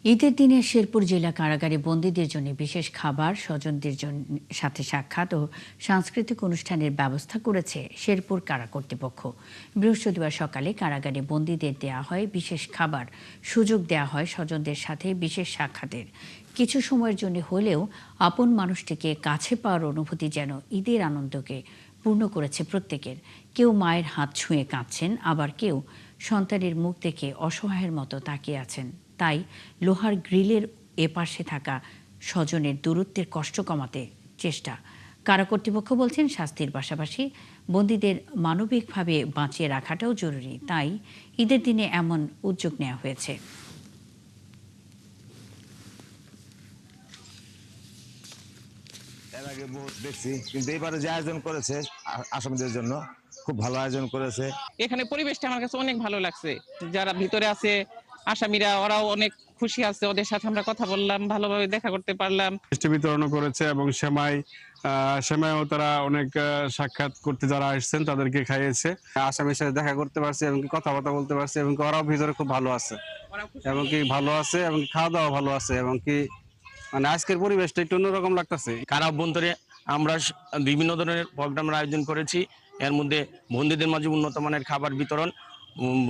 ঈদের দিনে শেরপুর জেলা কারাগারে বন্দীদের জন্য বিশেষ খাবার, স্বজনদের সাথে সাক্ষাৎ ও সাংস্কৃতিক অনুষ্ঠানের ব্যবস্থা করেছে শেরপুর কারা কর্তৃপক্ষ। বৃহস্পতিবার সকালে কারাগারে বন্দীদের দেয়া হয় বিশেষ খাবার, সুযোগ দেয়া হয় স্বজনদের সাথে বিশেষ সাক্ষাতের। কিছু সময়ের জন্য হলেও আপন মানুষটিকে কাছে পাওয়ার অনুভূতি যেন ঈদের আনন্দকে পূর্ণ করেছে প্রত্যেকের। কেউ মায়ের হাত ছুঁয়ে কাঁদছেন, আবার কেউ সন্তানের মুখ দেখে অসহায়ের মতো তাকিয়ে আছেন। তাই লোহার গ্রিলের এপাশে থাকা স্বজনের দূরত্বের কষ্ট কমাতে চেষ্টা। কারা কর্তৃপক্ষ বলছেন, শাস্তির পাশাপাশি বন্দীদের মানবিকভাবে বাঁচিয়ে রাখাটাও জরুরি। তাই ঈদের দিনে এমন উদ্যোগ নেওয়া হয়েছে। এর আগে বহুত দেখছি, কিন্তু এবারে যে আয়োজন করেছে আসামিদের জন্য খুব ভালো আয়োজন করেছে। এখানে পরিবেশটা আমার কাছে অনেক ভালো লাগছে। যারা ভিতরে আছে আসামিরা, ওরাও অনেক খুশি আছে, ওদের সাথে আমরা কথা বললাম, ভালোভাবে দেখা করতে পারলাম। মিষ্টি বিতরণ করেছে এবং সেমাইও তারা অনেক সাক্ষাৎ করতে যারা আসছেন তাদেরকে খাইয়েছে। আসামির সাথে দেখা করতে পারছে এবং কথাবার্তা বলতে পারছে এবং ওরাও ভিতরে খুব ভালো আছে এবং ভালো আছে এবং খাওয়া দাওয়া ভালো আছে এবং মানে আজকের পরিবেশটা একটু অন্যরকম লাগতেছে। কারা অভ্যন্তরে আমরা বিভিন্ন ধরনের প্রোগ্রামের আয়োজন করেছি। এর মধ্যে বন্দীদের মাঝে উন্নত মানের খাবার বিতরণ,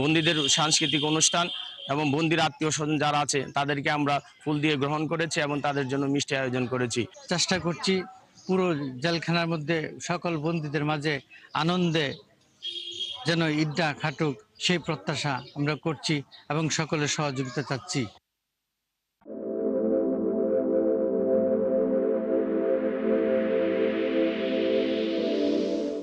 বন্দীদের সাংস্কৃতিক অনুষ্ঠান এবং বন্দীর আত্মীয় স্বজন যারা আছে তাদেরকে আমরা ফুল দিয়ে গ্রহণ করেছি এবং তাদের জন্য মিষ্টি আয়োজন করেছি। চেষ্টা করছি পুরো জেলখানার মধ্যে সকল বন্দীদের মাঝে আনন্দে যেন ঈদটা খাটুক সেই প্রত্যাশা আমরা করছি এবং সকলের সহযোগিতা চাচ্ছি।